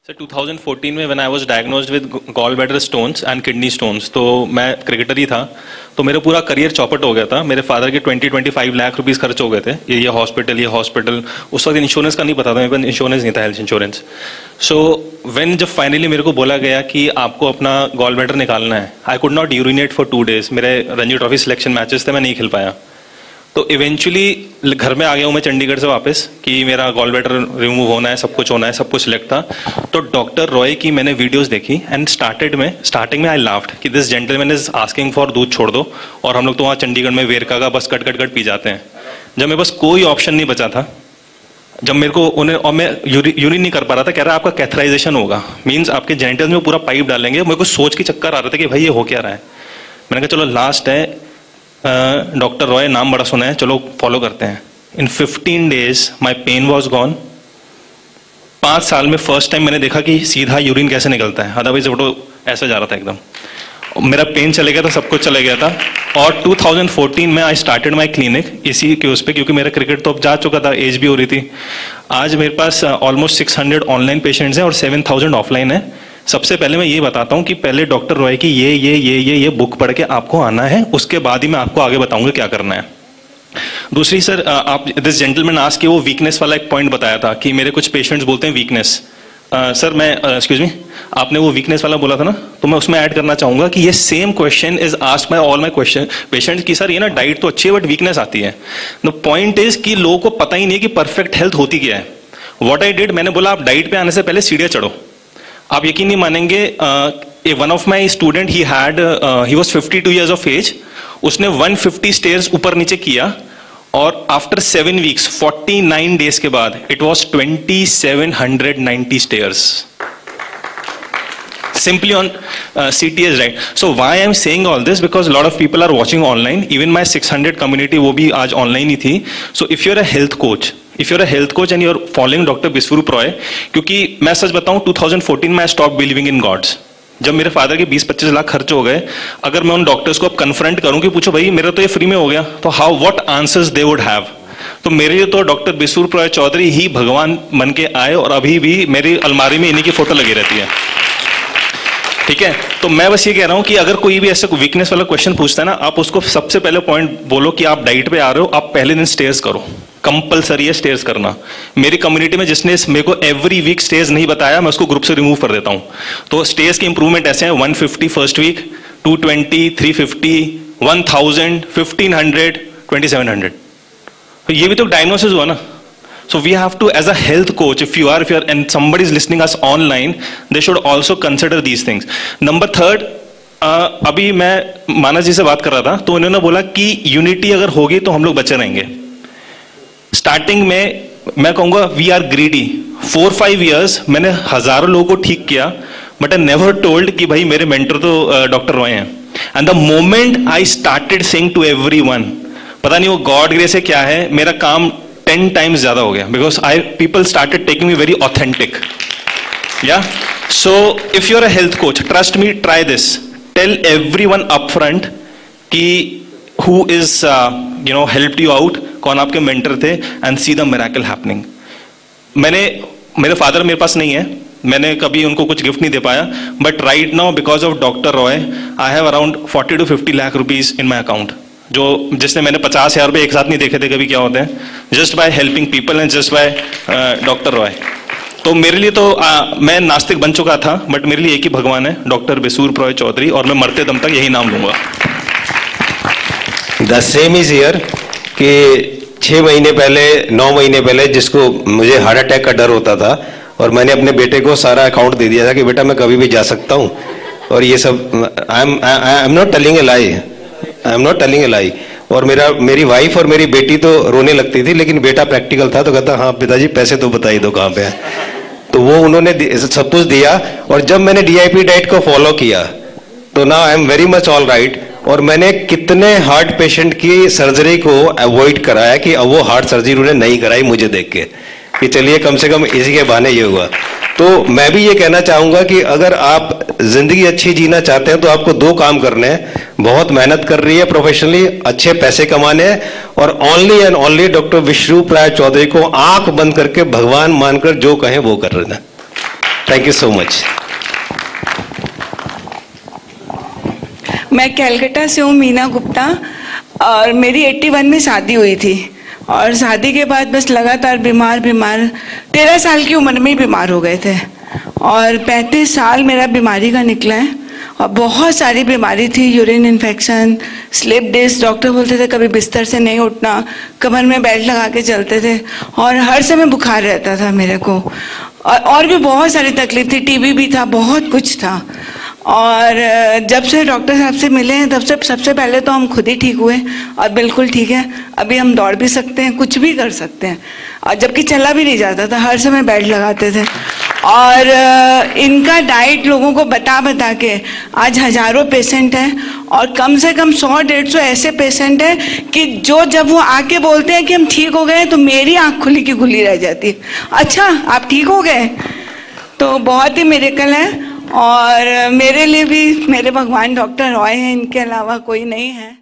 Sir 2014 में when I was diagnosed with gall bladder stones and kidney stones, तो मैं cricketer ही था, तो मेरा पूरा करियर चौपट हो गया था। मेरे फादर के 20-25 लाख रुपीस खर्च हो गए थे, ये हॉस्पिटल। उस वक्त इंश्योरेंस का नहीं पता था, मेरे पास इंश्योरेंस नहीं था, हेल्थ इंश्योरेंस। सो व्हेन जब फाइनली मेरे को बोला गया कि आपको अपना गॉल ब्लैडर निकालना है, I could not urinate for 2 days। मेरे रणजी ट्रॉफी सिलेक्शन मैचेस थे, मैं नहीं खेल पाया। तो इवेंचुअली घर में आ गया हूँ मैं चंडीगढ़ से वापस कि मेरा गॉल ब्लैडर रिमूव होना है, सब कुछ होना है, सब कुछ सिलेक्ट था। तो डॉक्टर रॉय की मैंने वीडियोस देखी एंड स्टार्टिंग में आई लाफ्ड कि this gentleman is asking for दूध छोड़ दो, और हम लोग तो वहाँ चंडीगढ़ में वेरका का बस कट पी जाते हैं। जब मेरे पास कोई ऑप्शन नहीं बचा था, जब मेरे को उन्हें, और मैं यूरिन नहीं कर पा रहा था, कह रहा आपका कैथराइजेशन होगा, मीन्स आपके जेनिटल्स में पूरा पाइप डालेंगे। मेरे को सोच के चक्कर आ रहा था कि भाई ये हो क्या रहा है। मैंने कहा चलो लास्ट है, डॉक्टर रॉय नाम बड़ा सुना है, चलो फॉलो करते हैं। इन 15 days my pain was gone. 5 साल में फर्स्ट टाइम मैंने देखा कि सीधा यूरिन कैसे निकलता है, अदरवाइज वो तो ऐसा जा रहा था एकदम। मेरा पेन चले गया था, सब कुछ चले गया था। और 2014 में आई स्टार्टेड माई क्लिनिक इसी के उस पर, क्योंकि मेरा क्रिकेट तो अब जा चुका था, एज भी हो रही थी। आज मेरे पास ऑलमोस्ट 600 ऑनलाइन पेशेंट्स हैं और 7000 ऑफलाइन है। सबसे पहले मैं ये बताता हूँ कि पहले डॉक्टर रॉय की ये बुक पढ़ के आपको आना है, उसके बाद ही मैं आपको आगे बताऊंगा क्या करना है। दूसरी सर, आप दिस जेंटलमैन आस्क कि वो वीकनेस वाला एक पॉइंट बताया था कि मेरे कुछ पेशेंट्स बोलते हैं वीकनेस। सर मैं एक्सक्यूज मी, आपने वो वीकनेस वाला बोला था ना, तो मैं उसमें ऐड करना चाहूंगा कि ये same question is asked by all my patients कि सर ये ना डाइट तो अच्छी है बट वीकनेस आती है। द पॉइंट इज कि लोगों को पता ही नहीं कि परफेक्ट हेल्थ होती क्या है। व्हाट आई डिड, मैंने बोला आप डाइट पे आने से पहले सीढ़ियां चढ़ो। आप यकीन नहीं मानेंगे, one of my student he was 52 years of age, उसने 150 स्टेयर्स ऊपर नीचे किया, और आफ्टर 7 weeks 49 days के बाद it was 2790 stairs simply on CTS, right? So why I'm saying all this, because a lot of people are watching online, even my 600 community वो भी आज online ही थी। So if you're a health coach and you're following Dr. Biswarup Roy, क्योंकि मैं सच बताऊं 2014 में I stopped believing in gods। जब मेरे फादर के 20-25 लाख खर्च हो गए, अगर मैं उन डॉक्टर्स को अब कन्फ्रंट करूं कि पूछो भाई मेरा तो ये फ्री में हो गया, तो how what answers they would have. तो मेरे लिए तो डॉक्टर बिस्वरूप रॉय चौधरी ही भगवान बन के आए, और अभी भी मेरी अलमारी में इन्हीं की फोटो लगी रहती है। ठीक है, तो मैं बस ये कह रहा हूं कि अगर कोई भी ऐसा वीकनेस वाला क्वेश्चन पूछता है ना, आप उसको सबसे पहले पॉइंट बोलो कि आप डाइट पे आ रहे हो, आप पहले दिन स्टेयर्स करो, कंपलसरी है स्टेयर्स करना। मेरी कम्युनिटी में जिसने मेरे को एवरी वीक स्टेयर्स नहीं बताया, मैं उसको ग्रुप से रिमूव कर देता हूं। तो स्टेयर्स के इंप्रूवमेंट ऐसे हैं, 150 फर्स्ट वीक, 220, 350, 1000, 1500, 2700। तो ये भी तो डायग्नोसिस हुआ ना। So we have to, as a health coach, if you are and somebody is listening us online, they should also consider these things. Number 3, अभी मैं मानस जी से बात कर रहा था, तो उन्होंने बोला कि यूनिटी अगर होगी तो हम लोग बचे रहेंगे। स्टार्टिंग में मैं कहूंगा वी आर ग्रीडी। 4-5 years मैंने हजारों लोगों को ठीक किया, बट आई नेवर टोल्ड कि भाई मेरे मेंटर तो डॉक्टर रॉय हैं। And the moment I started saying to everyone, पता नहीं वो गॉड ग्रेस है क्या है, मेरा काम 10 times ज्यादा हो गया, because people started taking me very authentic. Yeah. So if you're a health coach, trust me, try this. Tell everyone upfront कि who is helped you out, कौन आपके mentor थे, and see the miracle happening. मेरे father मेरे पास नहीं है, मैंने कभी उनको कुछ गिफ्ट नहीं दे पाया, but right now because of Dr. Roy, I have around 40 to 50 lakh rupees in my account. जिसने मैंने 50,000 रुपए एक साथ नहीं देखे थे कभी क्या होते हैं, just by helping people and just by doctor Roy. तो मेरे लिए तो मैं नास्तिक बन चुका था, बट मेरे लिए एक ही भगवान है, डॉक्टर बिस्वरूप रॉय चौधरी, और मैं मरते दम तक यही नाम लूंगा। द सेम इज हियर कि 6 महीने पहले 9 महीने पहले जिसको मुझे हार्ट अटैक का डर होता था, और मैंने अपने बेटे को सारा अकाउंट दे दिया था कि बेटा मैं कभी भी जा सकता हूँ, और ये सब I am not telling a lie. और मेरी वाइफ और मेरी बेटी तो रोने लगती थी, लेकिन बेटा प्रैक्टिकल था तो कहता हाँ पिताजी पैसे तो बता ही दो कहाँ पे है। तो वो उन्होंने सब कुछ दिया, और जब मैंने DIP डाइट को फॉलो किया तो ना I am very much all right. और मैंने कितने हार्ट पेशेंट की सर्जरी को अवॉइड कराया कि अब वो हार्ट सर्जरी उन्होंने नहीं कराई मुझे देख के, कि चलिए कम से कम इसी के बहाने ये हुआ। तो मैं भी ये कहना चाहूंगा कि अगर आप जिंदगी अच्छी जीना चाहते हैं तो आपको 2 काम करने हैं, बहुत मेहनत कर रही है प्रोफेशनली, अच्छे पैसे कमाने हैं, और only and only doctor Biswaroop Roy Chowdhury को आंख बंद करके भगवान मानकर जो कहें वो कर रहे हैं। Thank you so much. मैं कलकत्ता से हूँ, मीना गुप्ता, और मेरी 81 में शादी हुई थी और शादी के बाद बस लगातार बीमार 13 साल की उम्र में ही बीमार हो गए थे और 35 साल मेरा बीमारी का निकला है और बहुत सारी बीमारी थी, urine infection, slip disc, doctor बोलते थे कभी बिस्तर से नहीं उठना, कमर में बेल्ट लगा के चलते थे और हर समय बुखार रहता था मेरे को और भी बहुत सारी तकलीफ थी, टीबी भी था, बहुत कुछ था। और जब से डॉक्टर साहब से मिले हैं तब से सबसे पहले तो हम खुद ही ठीक हुए और बिल्कुल ठीक है, अभी हम दौड़ भी सकते हैं, कुछ भी कर सकते हैं और जबकि चला भी नहीं जाता था, हर समय बेल्ट लगाते थे। और इनका डाइट लोगों को बता के आज हजारों पेशेंट हैं और कम से कम 100-150 ऐसे पेशेंट हैं कि जो जब वो आके बोलते हैं कि हम ठीक हो गए तो मेरी आँख खुली की खुली रह जाती है, अच्छा आप ठीक हो गए, तो बहुत ही मिरेकल है। और मेरे लिए भी मेरे भगवान डॉक्टर रॉय हैं, इनके अलावा कोई नहीं है।